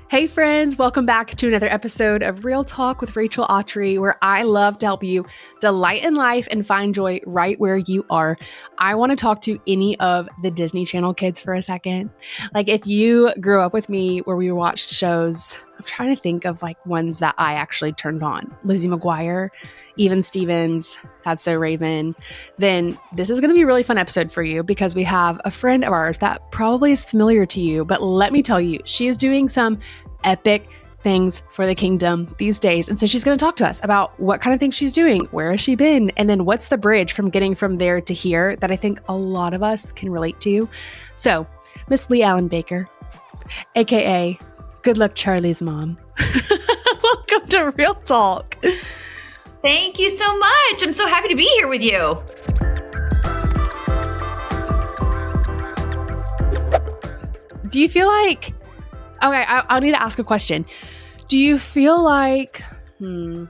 Hey friends, welcome back to another episode of Real Talk with Rachel Autry, where I love to help you delight in life and find joy right where you are. I want to talk to any of the Disney Channel kids for a second. Like if you grew up with me where we watched shows, I'm trying to think of like ones that I actually turned on. Lizzie McGuire, Even Stevens, That's So Raven. Then this is going to be a really fun episode for you because we have a friend of ours that probably is familiar to you, but let me tell you, she is doing some epic things for the kingdom these days. And so she's going to talk to us about what kind of things she's doing, where has she been, and then what's the bridge from getting from there to here that I think a lot of us can relate to. So Miss Leigh-Allyn Baker, aka Good Luck Charlie's mom. Welcome to Real Talk. Thank you so much. I'm so happy to be here with you. Do you feel like, okay, I'll need to ask a question. Do you feel like, I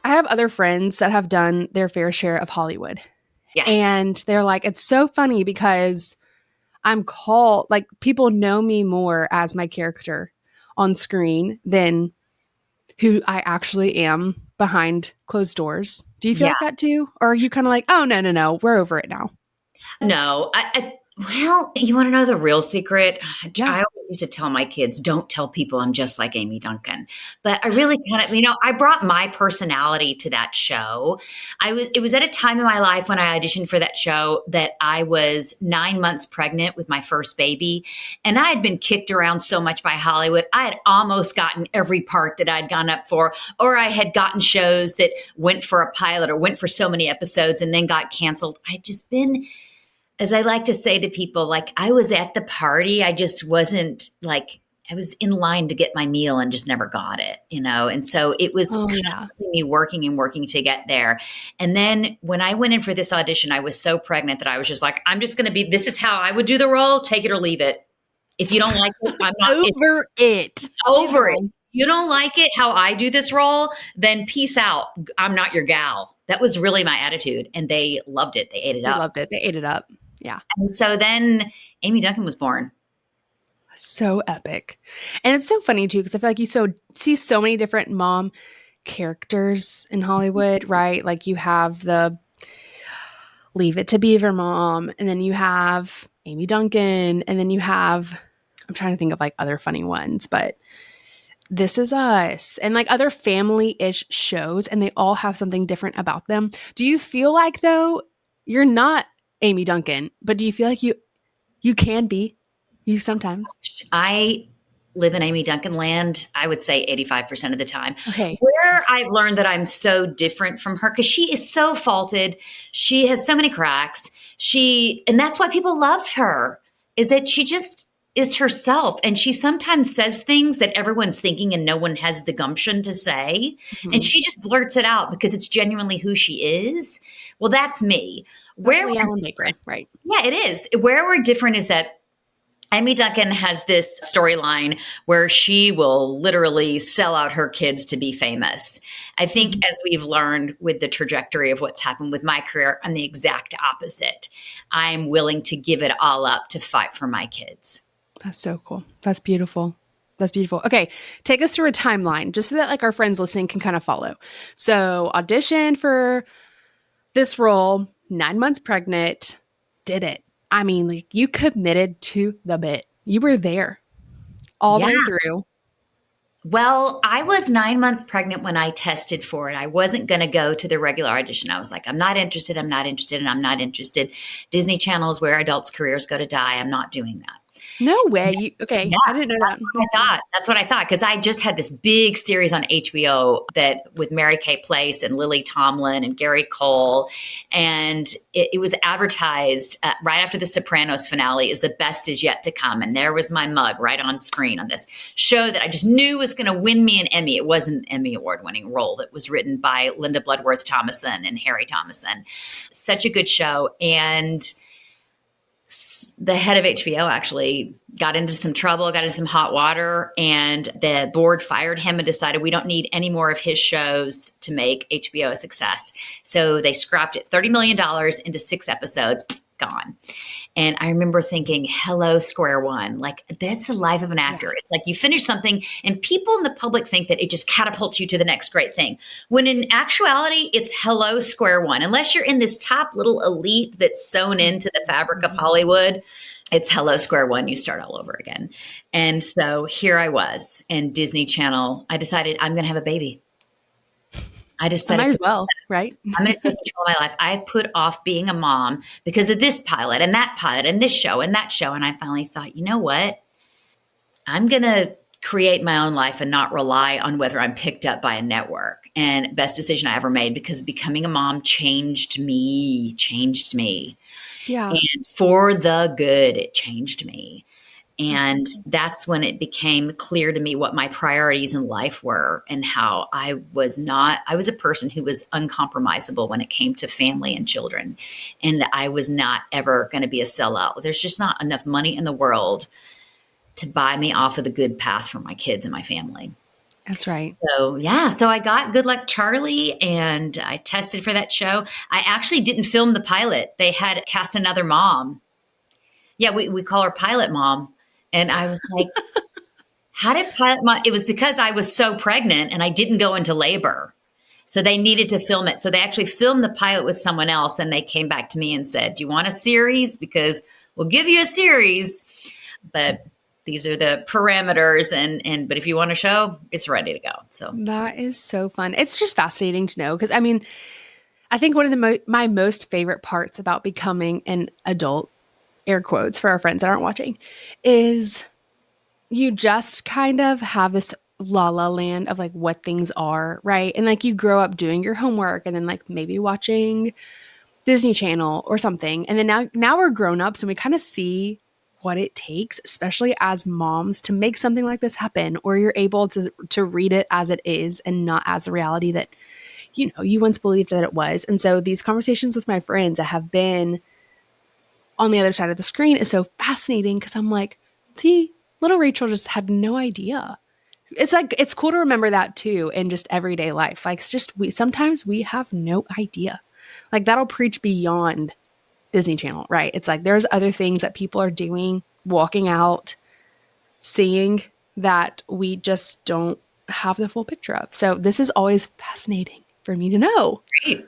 have other friends that have done their fair share of Hollywood. Yeah. And they're like, it's so funny because I'm called, like people know me more as my character on screen than who I actually am behind closed doors. Do you feel like that too? Or are you kind of like, oh, no, we're over it now? No, well, you want to know the real secret? Yeah. I always used to tell my kids, don't tell people I'm just like Amy Duncan. But I really kind of, I brought my personality to that show. It was at a time in my life when I auditioned for that show that I was 9 months pregnant with my first baby. And I had been kicked around so much by Hollywood. I had almost gotten every part that I'd gone up for, or I had gotten shows that went for a pilot or went for so many episodes and then got canceled. I'd just been, as I like to say to people, like I was at the party. I just wasn't like, I was in line to get my meal and just never got it, And so it was constantly me working to get there. And then when I went in for this audition, I was so pregnant that I was just like, I'm just going to be, this is how I would do the role. Take it or leave it. If you don't like it, I'm not over it. You don't like it, how I do this role, then peace out. I'm not your gal. That was really my attitude. And they loved it. They ate it up. They loved it. They ate it up. Yeah. And so then Amy Duncan was born. So epic. And it's so funny too, because I feel like you see so many different mom characters in Hollywood, right? Like you have the Leave It to Beaver mom, and then you have Amy Duncan, and then you have, I'm trying to think of like other funny ones, but This Is Us and like other family-ish shows, and they all have something different about them. Do you feel like though you're not Amy Duncan, but do you feel like you can be you sometimes? I live in Amy Duncan land, I would say 85% of the time. Okay. Where I've learned that I'm so different from her, because she is so faulted. She has so many cracks. And that's why people loved her, is that she just is herself. And she sometimes says things that everyone's thinking and no one has the gumption to say. Mm-hmm. And she just blurts it out because it's genuinely who she is. Well, that's me. Where Leigh-Allyn Baker, right? Yeah, it is. Where we're different is that Amy Duncan has this storyline where she will literally sell out her kids to be famous. I think as we've learned with the trajectory of what's happened with my career, I'm the exact opposite. I'm willing to give it all up to fight for my kids. That's so cool. That's beautiful. That's beautiful. Okay. Take us through a timeline just so that like our friends listening can kind of follow. So audition for this role, 9 months pregnant, did it. I mean, like you committed to the bit. You were there all the way through. Well, I was 9 months pregnant when I tested for it. I wasn't going to go to the regular audition. I was like, I'm not interested, and I'm not interested. Disney Channel is where adults' careers go to die. I'm not doing that. No way. Okay. Yeah, I didn't know that. That's what I thought. Because I just had this big series on HBO that with Mary Kay Place and Lily Tomlin and Gary Cole. And it was advertised right after the Sopranos finale is the best is yet to come. And there was my mug right on screen on this show that I just knew was going to win me an Emmy. It was an Emmy award-winning role that was written by Linda Bloodworth Thomason and Harry Thomason. Such a good show. And the head of HBO actually got into some trouble, got into some hot water, and the board fired him and decided we don't need any more of his shows to make HBO a success. So they scrapped it, $30 million into 6 episodes. gone. And I remember thinking, hello, square one. Like, that's the life of an actor. It's like you finish something and people in the public think that it just catapults you to the next great thing. When in actuality, it's hello, square one. Unless you're in this top little elite that's sewn into the fabric of Hollywood, it's hello, square one. You start all over again. And so here I was in Disney Channel. I decided I'm going to have a baby. I just said, might as well, right? I'm going to take control of my life. I put off being a mom because of this pilot and that pilot and this show and that show. And I finally thought, you know what? I'm going to create my own life and not rely on whether I'm picked up by a network. And best decision I ever made, because becoming a mom changed me. Yeah. And for the good, it changed me. And that's when it became clear to me what my priorities in life were and how I was a person who was uncompromisable when it came to family and children. And I was not ever going to be a sellout. There's just not enough money in the world to buy me off of the good path for my kids and my family. That's right. So, yeah. So I got Good Luck Charlie and I tested for that show. I actually didn't film the pilot. They had cast another mom. Yeah, we call her Pilot Mom. And I was like, how did Pilot Mom? It was because I was so pregnant and I didn't go into labor. So they needed to film it. So they actually filmed the pilot with someone else. Then they came back to me and said, do you want a series? Because we'll give you a series. But these are the parameters. But if you want a show, it's ready to go. So that is so fun. It's just fascinating to know. Because I mean, I think one of my most favorite parts about becoming an adult, air quotes for our friends that aren't watching, is you just kind of have this la la land of like what things are, right? And like you grow up doing your homework and then like maybe watching Disney Channel or something. And then now we're grown ups and we kind of see what it takes, especially as moms, to make something like this happen, or you're able to read it as it is and not as the reality that, you know, you once believed that it was. And so these conversations with my friends that have been on the other side of the screen is so fascinating because I'm like, see, little Rachel just had no idea. It's like, it's cool to remember that too in just everyday life. Like it's just, sometimes we have no idea. Like that'll preach beyond Disney Channel, right? It's like, there's other things that people are doing, walking out, seeing that we just don't have the full picture of. So this is always fascinating for me to know. Great.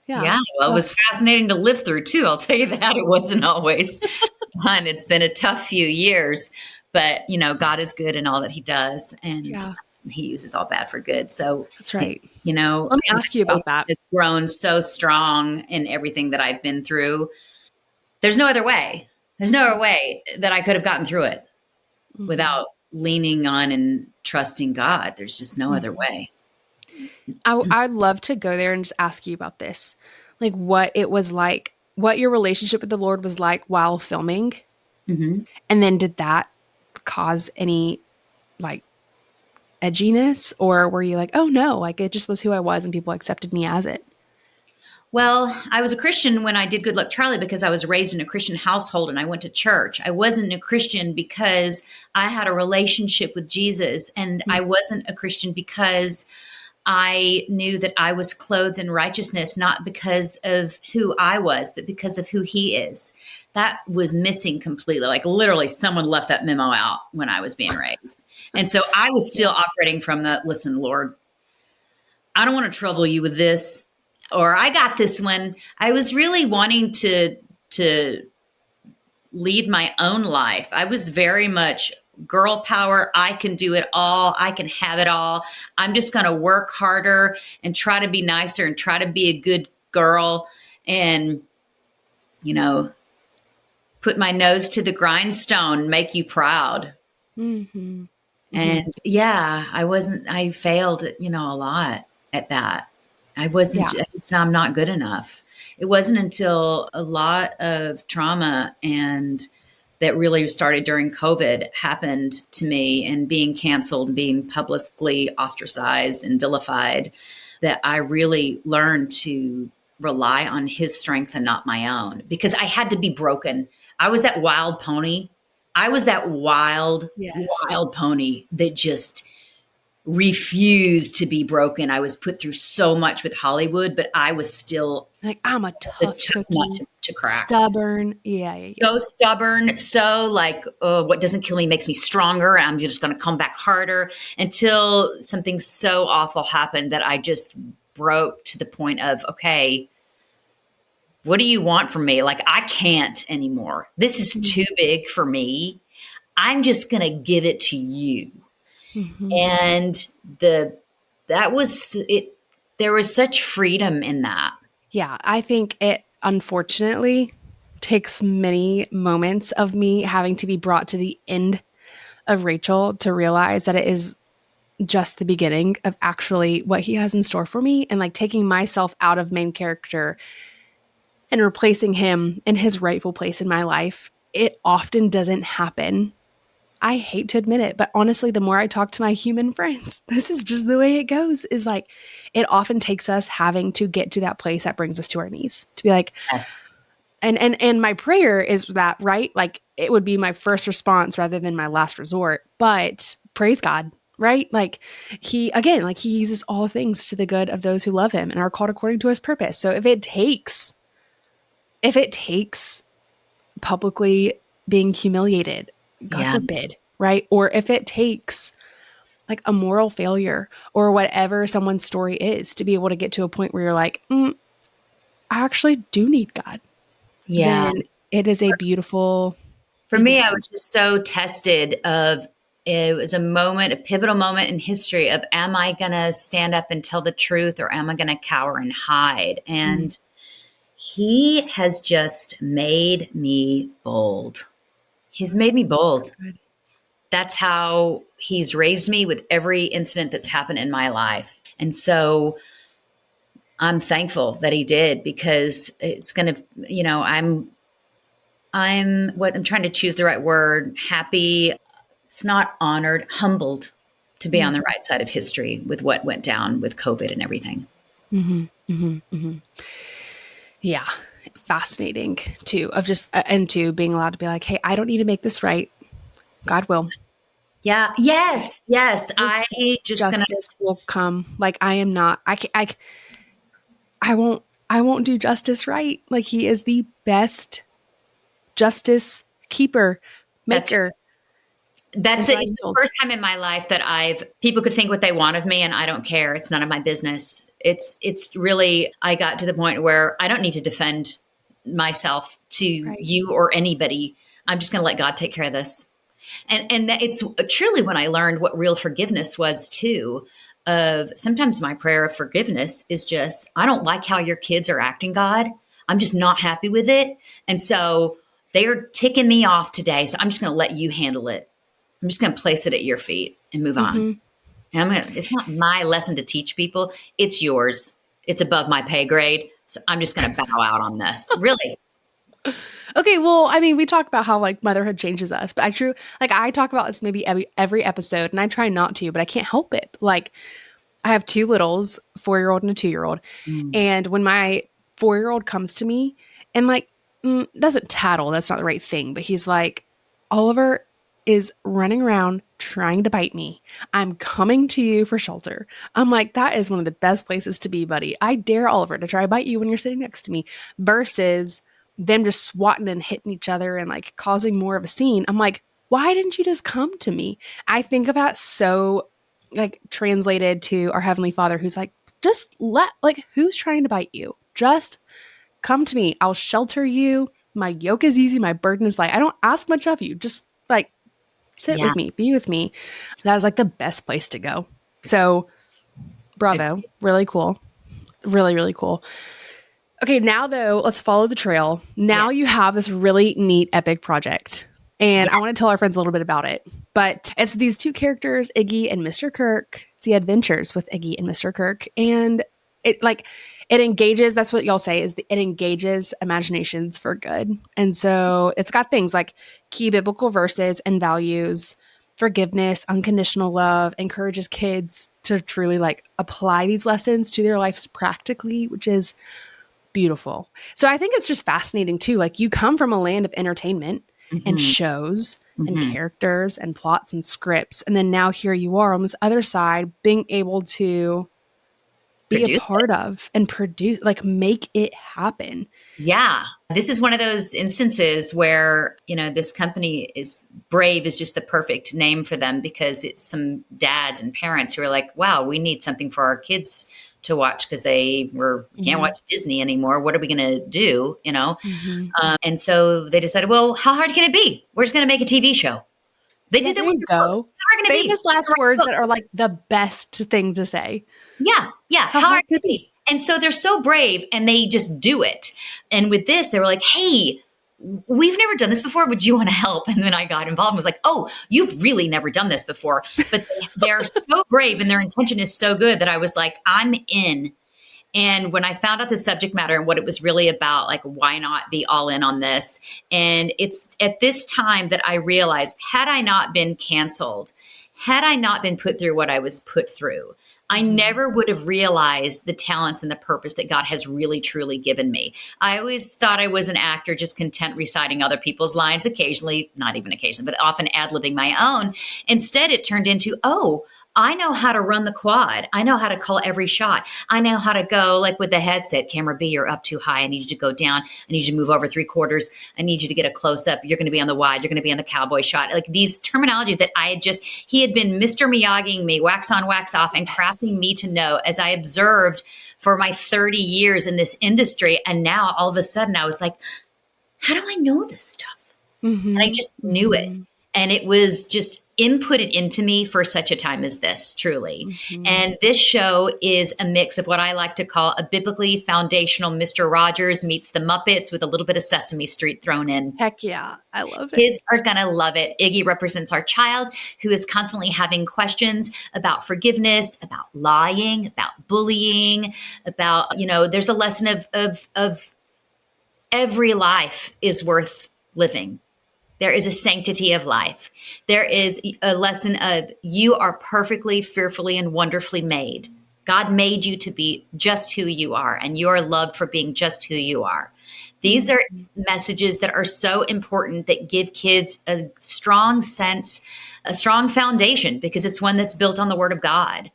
Yeah. Well, it was fascinating to live through too. I'll tell you that. It wasn't always fun. It's been a tough few years, but you know, God is good in all that he does. And he uses all bad for good. So that's right. You know, let me ask you about that. It's grown so strong in everything that I've been through. There's no other way. There's no other way that I could have gotten through it without leaning on and trusting God. There's just no other way. I'd love to go there and just ask you about this. Like what it was like, what your relationship with the Lord was like while filming. Mm-hmm. And then did that cause any like edginess, or were you like, oh no, like it just was who I was and people accepted me as it? Well, I was a Christian when I did Good Luck Charlie because I was raised in a Christian household and I went to church. I wasn't a Christian because I had a relationship with Jesus, and I wasn't a Christian because I knew that I was clothed in righteousness, not because of who I was, but because of who he is. That was missing completely. Like literally someone left that memo out when I was being raised. And so I was still operating from the, listen, Lord, I don't want to trouble you with this, or I got this one. I was really wanting to lead my own life. I was very much girl power. I can do it all. I can have it all. I'm just going to work harder and try to be nicer and try to be a good girl and, you know, put my nose to the grindstone, make you proud. Mm-hmm. And I failed, you know, a lot at that. I'm not good enough. It wasn't until a lot of trauma and that really started during COVID happened to me, and being canceled and being publicly ostracized and vilified, that I really learned to rely on his strength and not my own, because I had to be broken. I was that wild pony. I was that wild pony that just refused to be broken. I was put through so much with Hollywood, but I was still Like, I'm a the tough tough nut cookie, to crack. stubborn. Yeah. So stubborn, so like, what doesn't kill me makes me stronger. I'm just going to come back harder until something so awful happened that I just broke to the point of, okay, what do you want from me? Like, I can't anymore. This is too big for me. I'm just going to give it to you. Mm-hmm. And that was it. There was such freedom in that. Yeah, I think it unfortunately takes many moments of me having to be brought to the end of Rachel to realize that it is just the beginning of actually what he has in store for me, and like taking myself out of main character and replacing him in his rightful place in my life. It often doesn't happen. I hate to admit it, but honestly, the more I talk to my human friends, this is just the way it goes, is like, it often takes us having to get to that place that brings us to our knees to be like, Yes. and my prayer is that, right? Like, it would be my first response rather than my last resort, but praise God, right? Like, he uses all things to the good of those who love him and are called according to his purpose. So if it takes publicly being humiliated, God forbid, right? Or if it takes like a moral failure or whatever someone's story is to be able to get to a point where you're like, I actually do need God. Yeah. Then it is a beautiful For me, beginning. I was just so tested of, it was a pivotal moment in history of, am I going to stand up and tell the truth, or am I going to cower and hide? And he has just made me bold. He's made me bold. So good. That's how he's raised me with every incident that's happened in my life. And so I'm thankful that he did, because it's going to, I'm trying to choose the right word, happy. It's not honored, humbled to be on the right side of history with what went down with COVID and everything. Yeah. Fascinating too, of just, and two, being allowed to be like, hey, I don't need to make this right. God will. Yeah. Yes. Yes. I just Justice will come. Like, I am not, I won't do justice right. Like, he is the best justice keeper, maker. It's the first time in my life that people could think what they want of me, and I don't care. It's none of my business. It's really, I got to the point where I don't need to defend myself to you or anybody. I'm just going to let God take care of this. And it's truly when I learned what real forgiveness was too. Of sometimes my prayer of forgiveness is just, I don't like how your kids are acting, God. I'm just not happy with it. And so they are ticking me off today. So I'm just going to let you handle it. I'm just going to place it at your feet and move on. And it's not my lesson to teach people. It's yours. It's above my pay grade. So I'm just going to bow out on this. Really. Okay, well, I mean, we talk about how like motherhood changes us, but I talk about this maybe every episode, and I try not to, but I can't help it. Like, I have two littles, 4-year-old and a 2-year-old. And when my 4-year-old comes to me and like, doesn't tattle, that's not the right thing, but he's like, Oliver is running around trying to bite me. I'm coming to you for shelter. I'm like, that is one of the best places to be, buddy. I dare Oliver to try to bite you when you're sitting next to me, versus them just swatting and hitting each other and like causing more of a scene. I'm like, why didn't you just come to me? I think of that so like translated to our Heavenly Father, who's like, who's trying to bite you? Just come to me. I'll shelter you. My yoke is easy. My burden is light. I don't ask much of you. Just like sit with me, be with me. That was like the best place to go. So bravo. Really cool. Really, really cool. Okay, now though, let's follow the trail. Now you have this really neat epic project. And I want to tell our friends a little bit about it. But it's these two characters, Iggy and Mr. Kirk. It's the adventures with Iggy and Mr. Kirk. And it engages, that's what y'all say, it engages imaginations for good. And so it's got things like key biblical verses and values, forgiveness, unconditional love, encourages kids to truly like apply these lessons to their lives practically, which is beautiful. So I think it's just fascinating too. Like, you come from a land of entertainment and Mhm. shows and Mhm. characters and plots and scripts. And then now here you are on this other side being able to be a Produce part of and produce, like make it happen. Yeah. This is one of those instances where, this company is Brave is just the perfect name for them because it's some dads and parents who are like, wow, we need something for our kids to watch because we can't Mhm. watch Disney anymore. What are we going to do? Mhm. And so they decided, well, how hard can it be? We're just going to make a TV show. They Yeah, did that there with you your book. go. How hard can it be? Famous last Write a words book. that are like the best thing to say. Yeah, yeah. How How hard hard can could it it be? be? And so they're so brave and they just do it. And with this, they were like, hey, we've never done this before. Would you want to help? And then I got involved and was like, oh, you've really never done this before. But they're so brave and their intention is so good that I was like, I'm in. And when I found out the subject matter and what it was really about, like, why not be all in on this? And it's at this time that I realized, had I not been canceled, had I not been put through what I was put through, I Mhm. never would have realized the talents and the purpose that God has really, truly given me. I always thought I was an actor, just content reciting other people's lines, occasionally, not even occasionally, but often ad libbing my own. Instead, it turned into, oh, I know how to run the quad. I know how to call every shot. I know how to go like with the headset, camera B, you're up too high. I need you to go down. I need you to move over 3/4. I need you to get a close up. You're going to be on the wide. You're going to be on the cowboy shot. Like these terminologies that he had been Mr. Miyagiing me, wax on, wax off, and Yes. crafting me to know as I observed for my 30 years in this industry. And now all of a sudden I was like, how do I know this stuff? And I Mhm. just knew it. Mhm. And it was just inputted into me for such a time as this, truly. Mhm. And this show is a mix of what I like to call a biblically foundational Mr. Rogers meets the Muppets with a little bit of Sesame Street thrown in. Heck yeah. I love it. Kids are going to love it. Iggy represents our child who is constantly having questions about forgiveness, about lying, about bullying, about, there's a lesson of every life is worth living. There is a sanctity of life. There is a lesson of you are perfectly, fearfully, and wonderfully made. God made you to be just who you are, and you are loved for being just who you are. These are Mhm. messages that are so important that give kids a strong sense, a strong foundation, because it's one that's built on the Word of God.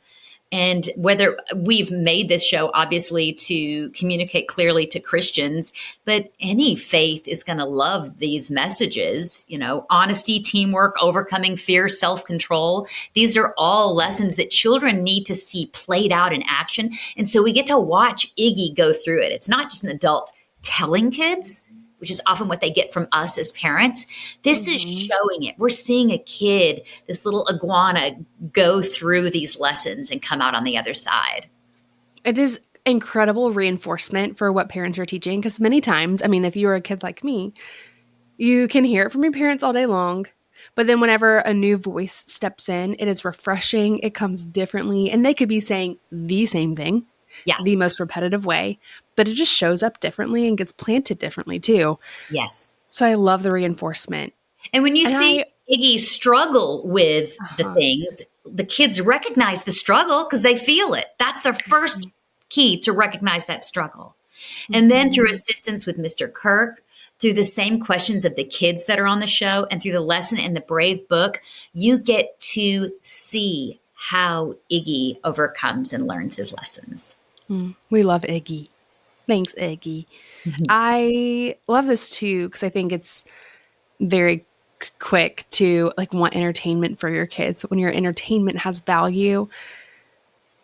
And whether we've made this show obviously to communicate clearly to Christians, but any faith is going to love these messages, honesty, teamwork, overcoming fear, self-control. These are all lessons that children need to see played out in action. And so we get to watch Iggy go through it. It's not just an adult telling kids, which is often what they get from us as parents. This is Mhm. showing it. We're seeing a kid, this little iguana, go through these lessons and come out on the other side. It is incredible reinforcement for what parents are teaching because many times, I mean, if you're a kid like me, you can hear it from your parents all day long. But then whenever a new voice steps in, it is refreshing. It comes differently. And they could be saying the same thing, Yeah. the most repetitive way, but it just shows up differently and gets planted differently too. Yes. So I love the reinforcement. And when you And see Iggy struggle with the uh-huh. things, the kids recognize the struggle because they feel it. That's their first key to recognize that struggle. And then through Mhm. assistance with Mr. Kirk, through the same questions of the kids that are on the show, and through the lesson in the Brave book, you get to see how Iggy overcomes and learns his lessons. We love Iggy. Thanks, Iggy. Mhm. I love this too because I think it's very quick to like want entertainment for your kids. But when your entertainment has value,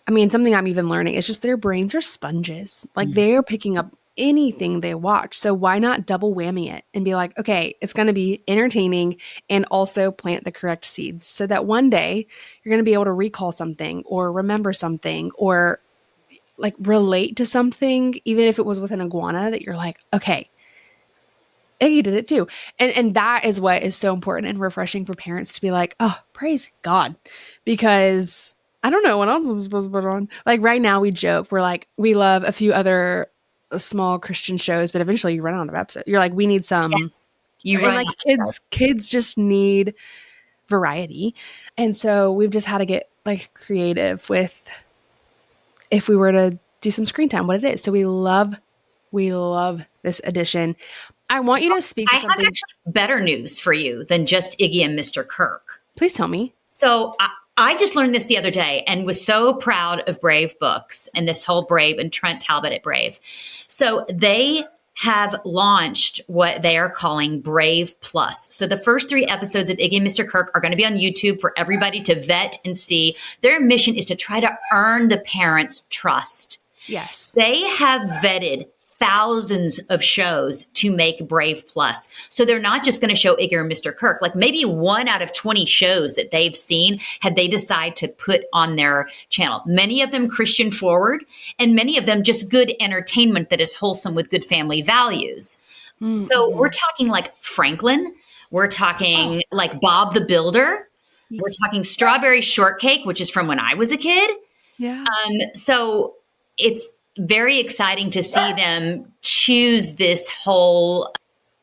I mean, something I'm even learning is just their brains are sponges. Like they're picking up anything they watch. So why not double whammy it and be like, okay, it's going to be entertaining and also plant the correct seeds so that one day you're going to be able to recall something or remember something or like relate to something, even if it was with an iguana that you're like, okay, Iggy did it too. And that is what is so important and refreshing for parents to be like, oh, praise God. Because I don't know what else I'm supposed to put on. Like right now we joke, we're like, we love a few other small Christian shows, but eventually you run out of episodes. You're like, we need some Yes. You and run like out of kids just need variety. And so we've just had to get like creative with if we were to do some screen time, what it is. So we love this edition. I want you to speak I to have something. actually better news for you than just Iggy and Mr. Kirk. Please tell me. So I just learned this the other day and was so proud of Brave Books and this whole Brave and Trent Talbot at Brave. So they have launched what they are calling Brave Plus. So the first 3 episodes of Iggy and Mr. Kirk are going to be on YouTube for everybody to vet and see. Their mission is to try to earn the parents' trust. Yes. They have vetted thousands of shows to make Brave Plus. So they're not just going to show Iggy or Mr. Kirk. Like maybe 1 out of 20 shows that they've seen had they decide to put on their channel. Many of them Christian forward, and many of them just good entertainment that is wholesome with good family values. Mm-hmm. So we're talking like Franklin. We're talking like Bob the Builder. Yes. We're talking Strawberry Shortcake, which is from when I was a kid. Yeah. So it's very exciting to see them choose this whole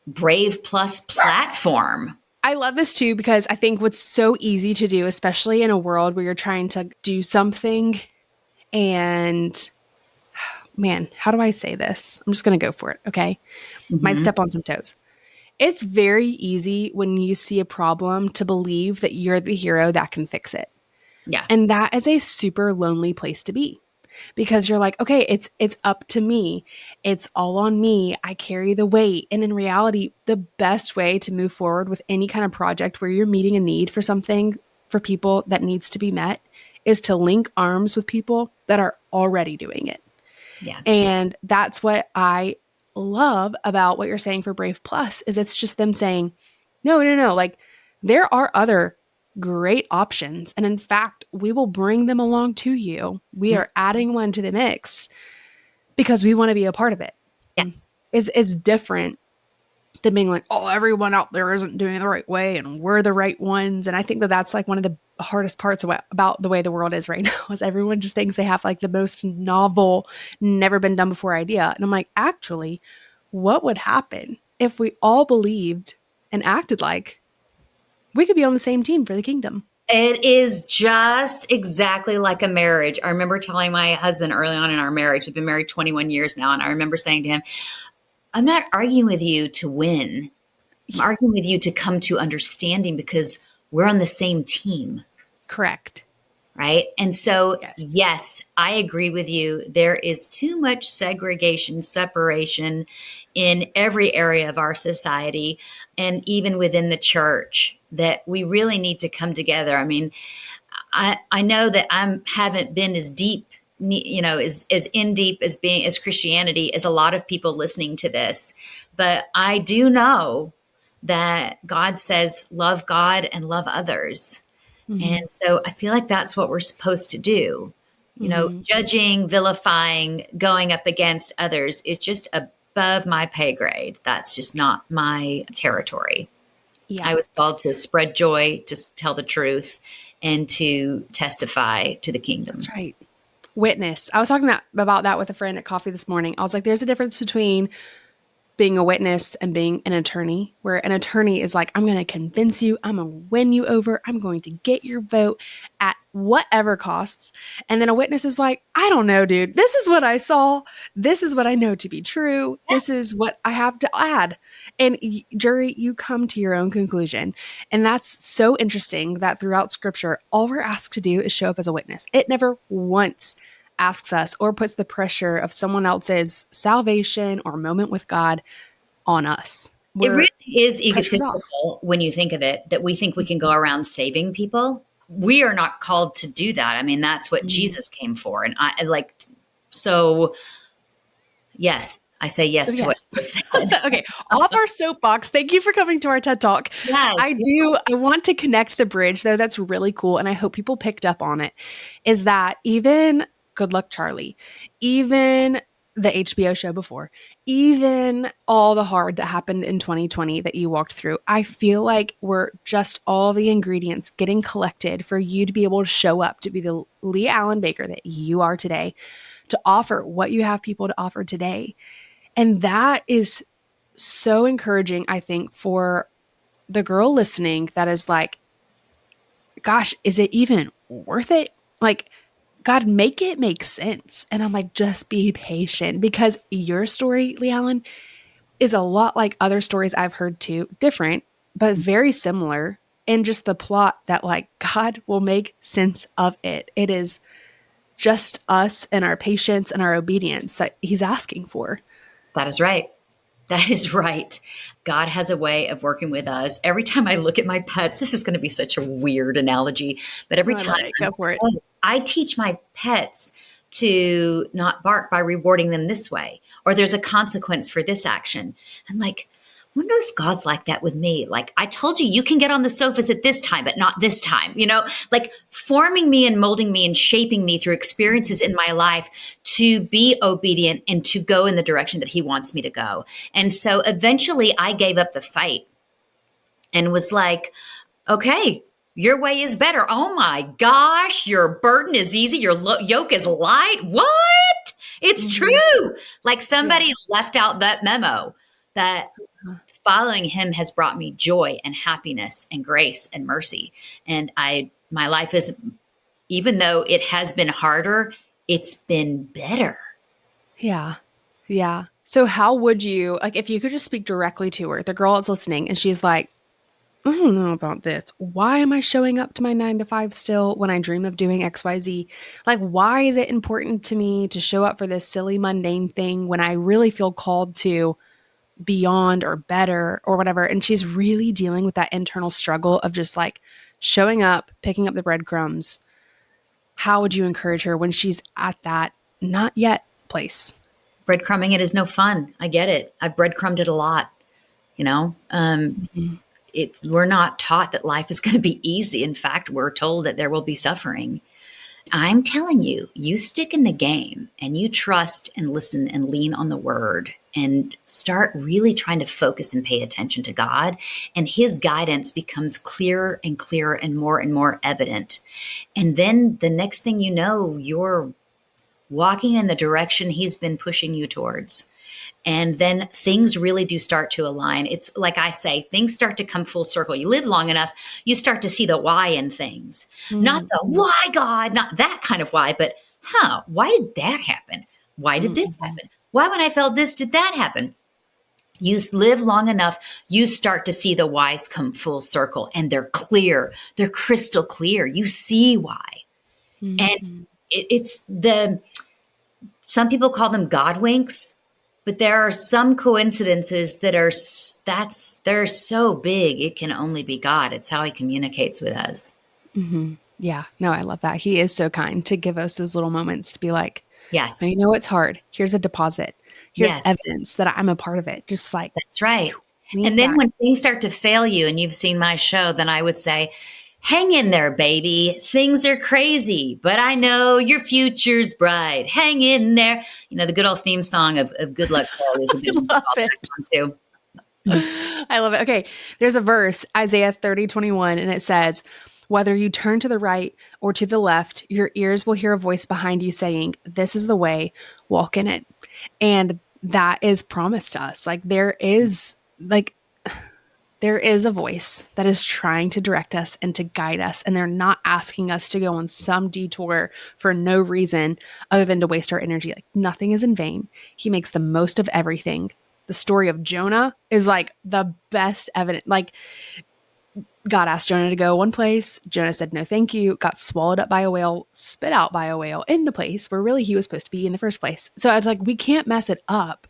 Brave Plus platform. I love this too, because I think what's so easy to do, especially in a world where you're trying to do something and man, how do I say this? I'm just going to go for it. Okay. Might step on some toes. It's very easy when you see a problem to believe that you're the hero that can fix it. Yeah. And that is a super lonely place to be. Because you're like, okay, it's up to me. It's all on me. I carry the weight. And in reality, the best way to move forward with any kind of project where you're meeting a need for something for people that needs to be met is to link arms with people that are already doing it. Yeah. And that's what I love about what you're saying for Brave Plus is it's just them saying, no, like there are other great options. And in fact, we will bring them along to you. We are adding one to the mix because we want to be a part of it. Yeah. It's different than being like, oh, everyone out there isn't doing it the right way and we're the right ones. And I think that that's like one of the hardest parts about the way the world is right now is everyone just thinks they have like the most novel, never been done before idea. And I'm like, actually, what would happen if we all believed and acted like we could be on the same team for the kingdom? It is just exactly like a marriage. I remember telling my husband early on in our marriage, we've been married 21 years now, and I remember saying to him, I'm not arguing with you to win. I'm arguing with you to come to understanding because we're on the same team. Correct. Right. And so, yes, I agree with you. There is too much segregation, separation in every area of our society and even within the church that we really need to come together. I mean, I know that I haven't been as deep, as in deep as Christianity as a lot of people listening to this. But I do know that God says, love God and love others. Mm-hmm. And so I feel like that's what we're supposed to do. Judging, vilifying, going up against others is just above my pay grade. That's just not my territory. Yeah. I was called to spread joy, to tell the truth, and to testify to the kingdom. That's right. Witness. I was talking about that with a friend at coffee this morning. I was like, there's a difference between being a witness and being an attorney, where an attorney is like, I'm going to convince you, I'm going to win you over, I'm going to get your vote at whatever costs. And then a witness is like, I don't know, dude, this is what I saw. This is what I know to be true. This is what I have to add. And jury, you come to your own conclusion. And that's so interesting that throughout scripture, all we're asked to do is show up as a witness. It never once asks us or puts the pressure of someone else's salvation or moment with God on us. It really is egotistical when you think of it, that we think we can go around saving people. We are not called to do that. I mean, that's what Jesus came for. And yes, I say yes to what you said. Okay, off our soapbox. Thank you for coming to our TED Talk. Yes. I want to connect the bridge, though. That's really cool. And I hope people picked up on it, is that even Good Luck Charlie, even the HBO show before, even all the hard that happened in 2020 that you walked through, I feel like we're just all the ingredients getting collected for you to be able to show up to be the Leigh-Allyn Baker that you are today, to offer what you have people to offer today. And that is so encouraging, I think, for the girl listening that is like, gosh, is it even worth it? Like, God, make it make sense. And I'm like, just be patient, because your story, Leigh-Allyn, is a lot like other stories I've heard too, different, but very similar in just the plot that like God will make sense of it. It is just us and our patience and our obedience that he's asking for. That is right. That is right. God has a way of working with us. Every time I look at my pets, this is going to be such a weird analogy, but every time Go for it. I teach my pets to not bark by rewarding them this way, or there's a consequence for this action. I'm like, wonder if God's like that with me. Like, I told you, you can get on the sofas at this time, but not this time, like forming me and molding me and shaping me through experiences in my life to be obedient and to go in the direction that he wants me to go. And so eventually I gave up the fight and was like, okay, your way is better. Oh my gosh, your burden is easy. Your yoke is light. What? It's true. Like somebody left out that memo that following him has brought me joy and happiness and grace and mercy. And my life is, even though it has been harder, it's been better. Yeah. Yeah. So how would you, like, if you could just speak directly to her, the girl that's listening, and she's like, I don't know about this. Why am I showing up to my 9 to 5 still when I dream of doing XYZ? Like, why is it important to me to show up for this silly, mundane thing when I really feel called to beyond or better or whatever? And she's really dealing with that internal struggle of just like showing up, picking up the breadcrumbs. How would you encourage her when she's at that not yet place? Breadcrumbing it is no fun. I get it. I've breadcrumbed it a lot, we're not taught that life is going to be easy. In fact, we're told that there will be suffering. I'm telling you, you stick in the game and you trust and listen and lean on the word and start really trying to focus and pay attention to God, and his guidance becomes clearer and clearer and more evident. And then the next thing you know, you're walking in the direction he's been pushing you towards. And then things really do start to align. It's like I say, things start to come full circle. You live long enough, you start to see the why in things. Not the why, God, not that kind of why, but why did that happen? Why did this happen? Why, when I felt this, did that happen? You live long enough, you start to see the whys come full circle, and they're clear. They're crystal clear. You see why. And some people call them God winks. But there are some coincidences that they're so big, it can only be God. It's how he communicates with us. Mm-hmm. Yeah. No, I love that. He is so kind to give us those little moments to be like, yes, you know, it's hard. Here's a deposit. Here's evidence that I'm a part of it. Just like, that's right. And then when things start to fail you, and you've seen my show, then I would say, hang in there, baby. Things are crazy, but I know your future's bright. Hang in there. The good old theme song of Good Luck Charlie is a good love it. One too. I love it. Okay. There's a verse, Isaiah 30:21, and it says, whether you turn to the right or to the left, your ears will hear a voice behind you saying, this is the way, walk in it. And that is promised to us. Like there is a voice that is trying to direct us and to guide us. And they're not asking us to go on some detour for no reason other than to waste our energy. Like nothing is in vain. He makes the most of everything. The story of Jonah is like the best evidence. Like God asked Jonah to go one place. Jonah said, no, thank you. Got swallowed up by a whale, spit out by a whale in the place where really he was supposed to be in the first place. So I was like, we can't mess it up.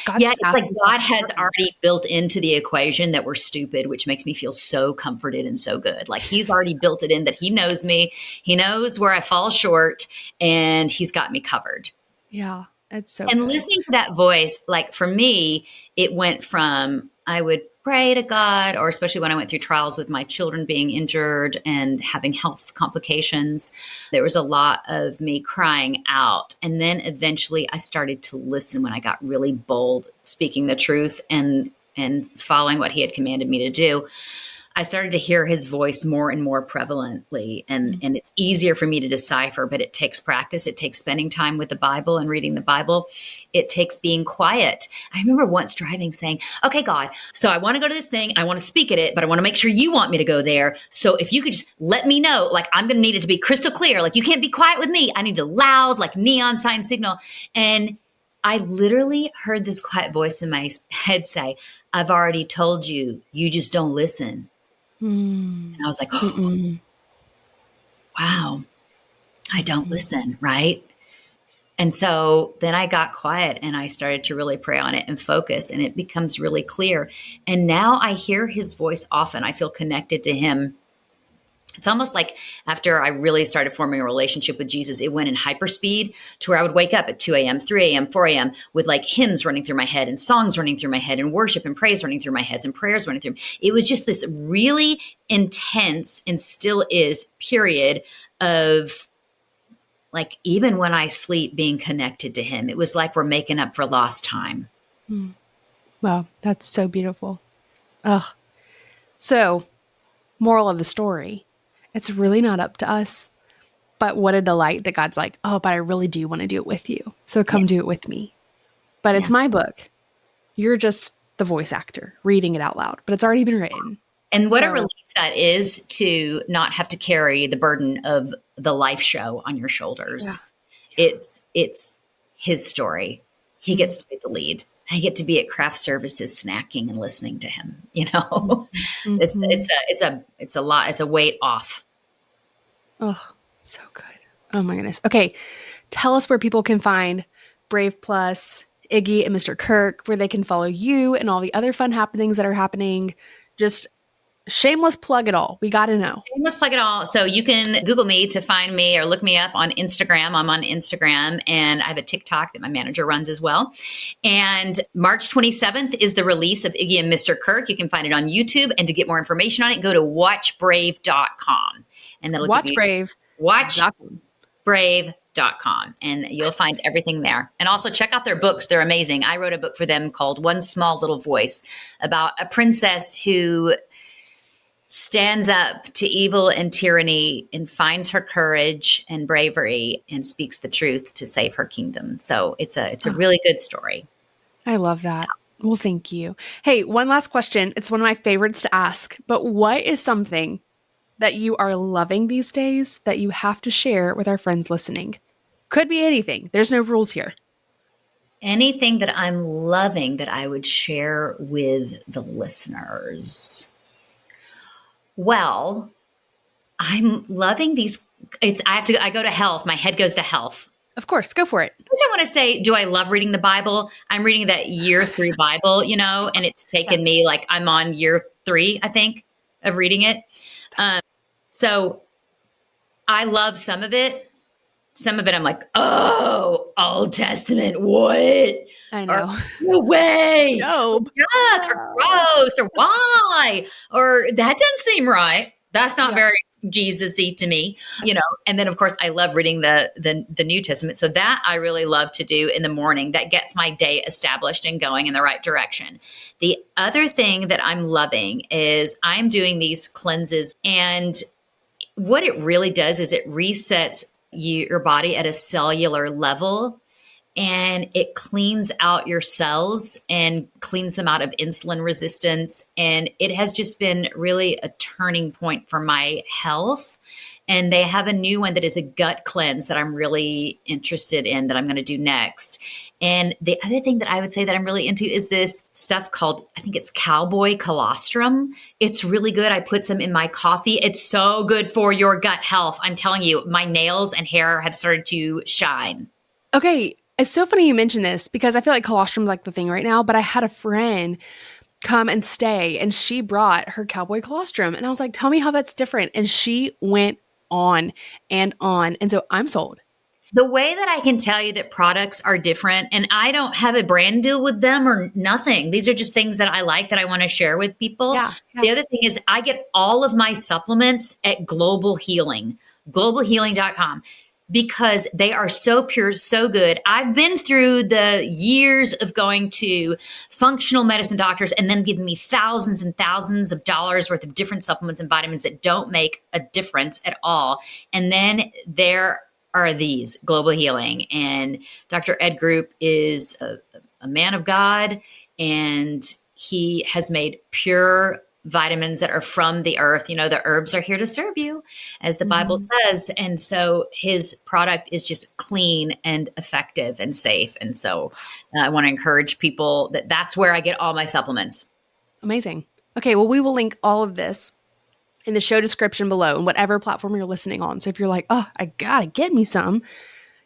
It's like God has already built into the equation that we're stupid, which makes me feel so comforted and so good. Like he's already built it in that he knows me. He knows where I fall short, and he's got me covered. Yeah, it's so And good. listening to that voice, like for me, it went from I would pray to God, or especially when I went through trials with my children being injured and having health complications, there was a lot of me crying out. And then eventually I started to listen when I got really bold, speaking the truth and following what he had commanded me to do. I started to hear his voice more and more prevalently, and it's easier for me to decipher, but it takes practice. It takes spending time with the Bible and reading the Bible. It takes being quiet. I remember once driving saying, okay, God, so I want to go to this thing. I want to speak at it, but I want to make sure you want me to go there. So if you could just let me know, like I'm going to need it to be crystal clear. Like you can't be quiet with me. I need a loud, like neon sign signal. And I literally heard this quiet voice in my head say, I've already told you, you just don't listen. Mm. And I was like, oh, Mm-mm. wow, I don't Mm. listen, right? And so then I got quiet and I started to really pray on it and focus, and it becomes really clear. And now I hear his voice often. I feel connected to him. It's almost like after I really started forming a relationship with Jesus, it went in hyperspeed to where I would wake up at 2 a.m., 3 a.m., 4 a.m. with like hymns running through my head and songs running through my head and worship and praise running through my heads and prayers running through. It was just this really intense and still is period of like, even when I sleep, being connected to him. It was like we're making up for lost time. Mm. Wow, that's so beautiful. Ugh. So, moral of the story, it's really not up to us, but what a delight that God's like, oh, but I really do want to do it with you. So Yeah. come do it with me. But it's Yeah. my book. You're just the voice actor reading it out loud, but it's already been written. And what a So- relief that is to not have to carry the burden of the life show on your shoulders. Yeah. It's his story. He gets to be the lead. I get to be at craft services snacking and listening to him. You know, Mhm. it's a lot. It's a weight off. Oh, so good. Oh my goodness. Okay. Tell us where people can find Brave Plus, Iggy, and Mr. Kirk, where they can follow you and all the other fun happenings that are happening. Just shameless plug it all. We got to know. Let's plug it all. So you can Google me to find me or look me up on Instagram. I'm on Instagram, and I have a TikTok that my manager runs as well. And March 27th is the release of Iggy and Mr. Kirk. You can find it on YouTube. And to get more information on it, go to watchbrave.com. And that'll Watch give you Brave. watchbrave.com, and you'll find everything there. And also check out their books. They're amazing. I wrote a book for them called One Small Little Voice, about a princess who stands up to evil and tyranny and finds her courage and bravery and speaks the truth to save her kingdom. So it's a really good story. I love that. Well, thank you. Hey, one last question. It's one of my favorites to ask, but what is something that you are loving these days that you have to share with our friends listening? Could be anything. There's no rules here. Anything that I'm loving that I would share with the listeners. Well, I'm loving these. I go to health. My head goes to health. Of course, go for it. First, I want to say, do I love reading the Bible? I'm reading that year 3 Bible, and it's taken me like I'm on year 3, I think, of reading it. So I love some of it. Some of it I'm like, oh, Old Testament, what? I know. Or, no way. Job. Yuck, or gross, or why? Or that doesn't seem right. That's not very Jesus-y to me, And then, of course, I love reading the New Testament. So that I really love to do in the morning. That gets my day established and going in the right direction. The other thing that I'm loving is I'm doing these cleanses, and what it really does is it resets your body at a cellular level, and it cleans out your cells and cleans them out of insulin resistance. And it has just been really a turning point for my health. And they have a new one that is a gut cleanse that I'm really interested in, that I'm going to do next. And the other thing that I would say that I'm really into is this stuff called, I think it's cowboy colostrum. It's really good. I put some in my coffee. It's so good for your gut health. I'm telling you, my nails and hair have started to shine. Okay. It's so funny you mention this, because I feel like colostrum's like the thing right now, but I had a friend come and stay, and she brought her cowboy colostrum, and I was like, tell me how that's different. And she went on and on. And so I'm sold. The way that I can tell you that products are different, and I don't have a brand deal with them or nothing. These are just things that I like that I want to share with people. Yeah. The other thing is I get all of my supplements at Global Healing, globalhealing.com. Because they are so pure, so good. I've been through the years of going to functional medicine doctors and them giving me thousands and thousands of dollars worth of different supplements and vitamins that don't make a difference at all. And then there are these, Global Healing. And Dr. Ed Group is a man of God, and he has made pure vitamins that are from the earth. The herbs are here to serve you, as the Bible says. And so his product is just clean and effective and safe. And so I want to encourage people that's where I get all my supplements. Amazing. Okay, well, we will link all of this in the show description below and whatever platform you're listening on. So if you're like, oh, I gotta get me some,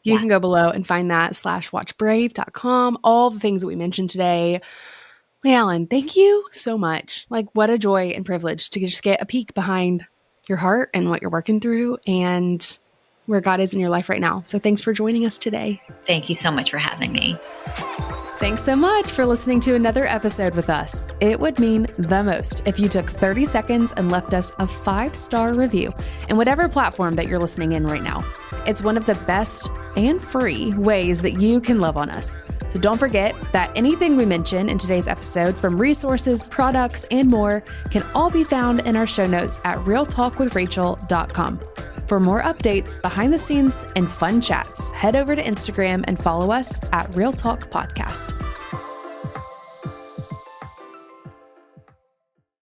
you can go below and find that /watchbrave.com, all the things that we mentioned today. Leigh-Allyn, thank you so much. What a joy and privilege to just get a peek behind your heart and what you're working through and where God is in your life right now. So thanks for joining us today. Thank you so much for having me. Thanks so much for listening to another episode with us. It would mean the most if you took 30 seconds and left us a 5-star review in whatever platform that you're listening in right now. It's one of the best and free ways that you can love on us. So don't forget that anything we mention in today's episode, from resources, products, and more, can all be found in our show notes at realtalkwithrachel.com. For more updates, behind the scenes, and fun chats, head over to Instagram and follow us at Real Talk Podcast.